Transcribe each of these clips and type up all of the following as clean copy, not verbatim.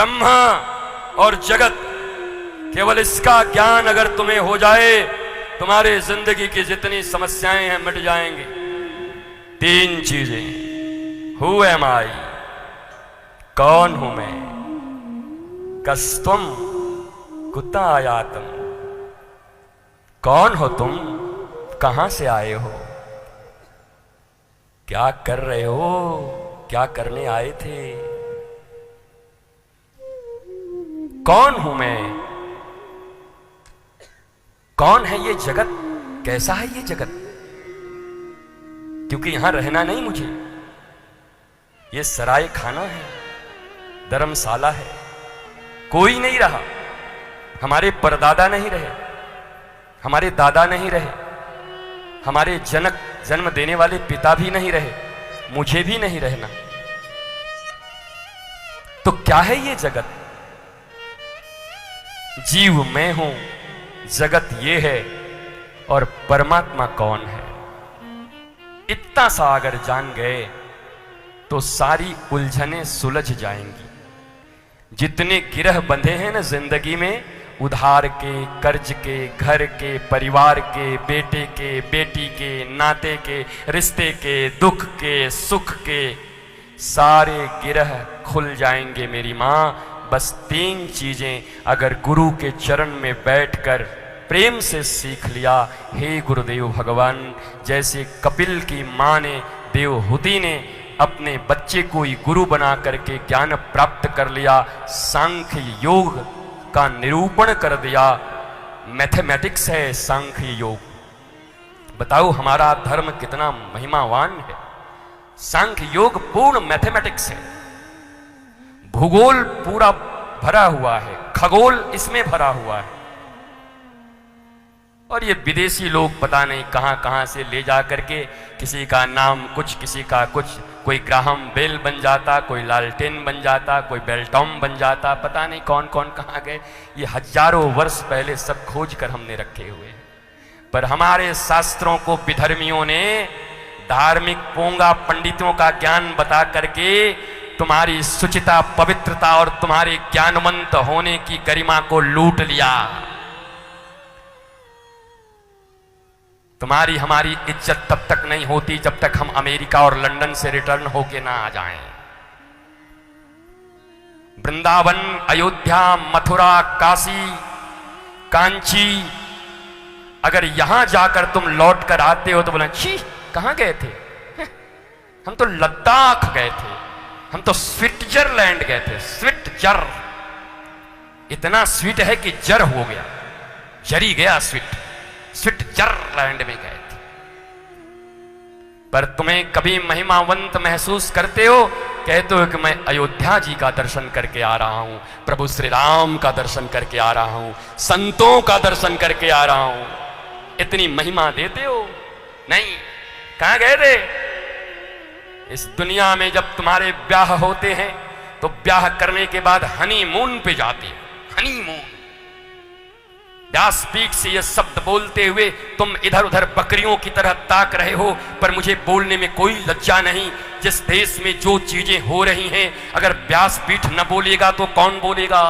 ब्रह्म और जगत, केवल इसका ज्ञान अगर तुम्हें हो जाए, तुम्हारे जिंदगी की जितनी समस्याएं हैं मिट जाएंगी। तीन चीजें, हु एम आई, कौन हूं मैं, कस्तुम कुत्ता आयातम, कौन हो तुम, कहां से आए हो, क्या कर रहे हो, क्या करने आए थे, कौन हूं मैं, कौन है ये जगत, कैसा है ये जगत, क्योंकि यहां रहना नहीं मुझे, ये सराय खाना है, धर्मशाला है, कोई नहीं रहा, हमारे परदादा नहीं रहे, हमारे दादा नहीं रहे, हमारे जनक जन्म देने वाले पिता भी नहीं रहे, मुझे भी नहीं रहना, तो क्या है ये जगत, जीव मैं हूं, जगत ये है, और परमात्मा कौन है, इतना सा अगर जान गए तो सारी उलझनें सुलझ जाएंगी। जितने गिरह बंधे हैं ना जिंदगी में, उधार के, कर्ज के, घर के, परिवार के, बेटे के, बेटी के, नाते के, रिश्ते के, दुख के, सुख के, सारे गिरह खुल जाएंगे मेरी मां। बस तीन चीजें अगर गुरु के चरण में बैठकर प्रेम से सीख लिया। हे गुरुदेव भगवान, जैसे कपिल की मां ने, देवहूति ने अपने बच्चे को ही गुरु बना करके ज्ञान प्राप्त कर लिया, सांख्य योग का निरूपण कर दिया। मैथमेटिक्स है सांख्य योग। बताओ हमारा धर्म कितना महिमावान है। सांख्य योग पूर्ण मैथमेटिक्स है। भूगोल पूरा भरा हुआ है, खगोल इसमें भरा हुआ है। और ये विदेशी लोग पता नहीं कहां कहां से ले जा करके, किसी का नाम कुछ, किसी का कुछ, कोई ग्राहम बेल बन जाता, कोई लालटेन बन जाता, कोई बेल्टॉम बन जाता, पता नहीं कौन कौन कहां गए। ये हजारों वर्ष पहले सब खोज कर हमने रखे हुए हैं। पर हमारे शास्त्रों को विधर्मियों ने धार्मिक पोंगा पंडितों का ज्ञान बता करके तुम्हारी सुचिता, पवित्रता और तुम्हारे ज्ञानवंत होने की गरिमा को लूट लिया। तुम्हारी हमारी इज्जत तब तक नहीं होती जब तक हम अमेरिका और लंदन से रिटर्न होके ना आ जाएं। वृंदावन, अयोध्या, मथुरा, काशी, कांची, अगर यहां जाकर तुम लौट कर आते हो तो बोला, छी कहां गए थे, हम तो लद्दाख गए थे, हम तो स्विट्जरलैंड गए थे। स्विट्जर इतना स्वीट है कि जर हो गया, जरी गया स्विट्जरलैंड में गए थे। पर तुम्हें कभी महिमावंत महसूस करते हो, कहते हो कि मैं अयोध्या जी का दर्शन करके आ रहा हूं, प्रभु श्री राम का दर्शन करके आ रहा हूं, संतों का दर्शन करके आ रहा हूं। इतनी महिमा देते हो? नहीं। कहां गए थे? इस दुनिया में जब तुम्हारे ब्याह होते हैं तो ब्याह करने के बाद हनीमून पे जाते हो। हनीमून। व्यासपीठ से यह शब्द बोलते हुए तुम इधर उधर बकरियों की तरह ताक रहे हो, पर मुझे बोलने में कोई लज्जा नहीं। जिस देश में जो चीजें हो रही हैं, अगर व्यासपीठ न बोलेगा तो कौन बोलेगा?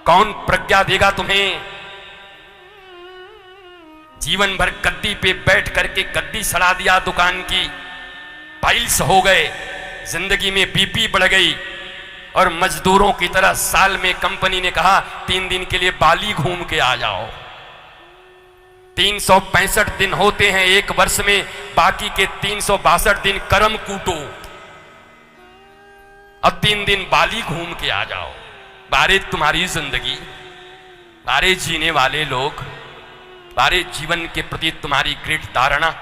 कौन प्रज्ञा देगा तुम्हें? जीवन भर गद्दी पे बैठ करके गद्दी सड़ा दिया, दुकान की पाइल्स हो गए, जिंदगी में बीपी बढ़ गई, और मजदूरों की तरह साल में कंपनी ने कहा 3 दिन के लिए बाली घूम के आ जाओ। 365 दिन होते हैं एक वर्ष में, बाकी के 362 दिन कर्म कूटो, अब 3 दिन बाली घूम के आ जाओ। बारे तुम्हारी जिंदगी, बारे जीने वाले लोग, बारे जीवन के प्रति तुम्हारी गृढ़ धारणा।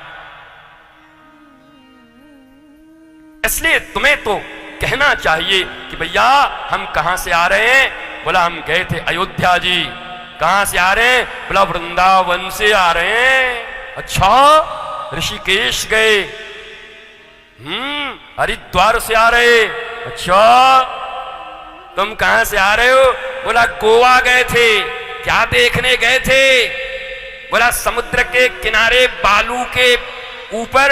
इसलिए तुम्हें तो कहना चाहिए कि भैया हम कहां से आ रहे हैं? बोला हम गए थे अयोध्या जी। कहां से आ रहे हैं? बोला वृंदावन से आ रहे हैं। अच्छा, ऋषिकेश गए? हरिद्वार से आ रहे? अच्छा, तुम कहां से आ रहे हो? बोला गोवा गए थे। क्या देखने गए थे? बोला समुद्र के किनारे बालू के ऊपर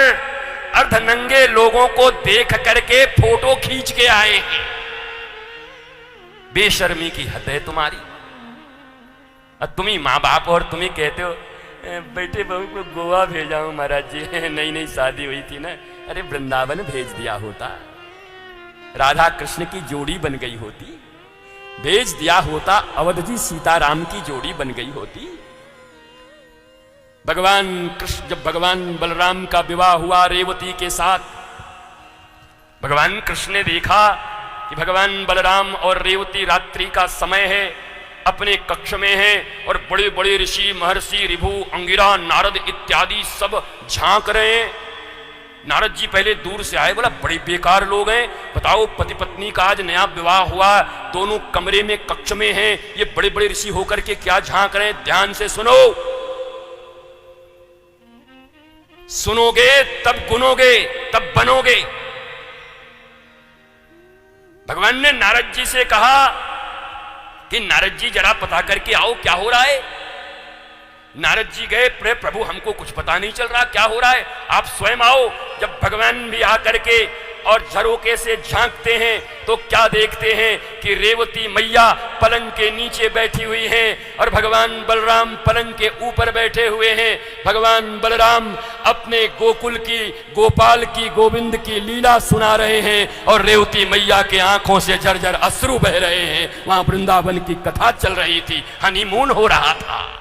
अर्धनंगे लोगों को देख करके फोटो खींच के आए हैं। बेशर्मी की हद है तुम्हारी। और तुम ही माँ बाप और तुम ही कहते हो बेटे बहू को गोवा भेजा हूं महाराज जी, नई नई शादी हुई थी ना। अरे वृंदावन भेज दिया होता, राधा कृष्ण की जोड़ी बन गई होती, भेज दिया होता, अवध जी सीताराम की जोड़ी बन गई होती। भगवान कृष्ण, जब भगवान बलराम का विवाह हुआ रेवती के साथ, भगवान कृष्ण ने देखा कि भगवान बलराम और रेवती रात्रि का समय है, अपने कक्ष में हैं और बड़े बड़े ऋषि महर्षि ऋभु अंगिरा नारद इत्यादि सब झांक रहे हैं। नारद जी पहले दूर से आए, बोला बड़े बेकार लोग हैं, बताओ पति पत्नी का आज नया विवाह हुआ, दोनों कमरे में कक्ष में हैं, ये बड़े बड़े ऋषि होकर के क्या झांक रहे हैं, ध्यान से सुनो। सुनोगे तब गुनोगे तब बनोगे। भगवान ने नारद जी से कहा कि नारद जी जरा पता करके आओ क्या हो रहा है। नारद जी गए, प्रभु हमको कुछ पता नहीं चल रहा क्या हो रहा है, आप स्वयं आओ। जब भगवान भी आकर के और झरोके से झांकते हैं तो क्या देखते हैं कि रेवती मैया पलंग के नीचे बैठी हुई हैं और भगवान बलराम पलंग के ऊपर बैठे हुए हैं। भगवान बलराम अपने गोकुल की, गोपाल की, गोविंद की लीला सुना रहे हैं और रेवती मैया के आंखों से झरझर अश्रु बह रहे हैं। वहां वृंदावन की कथा चल रही थी, हनीमून हो रहा था।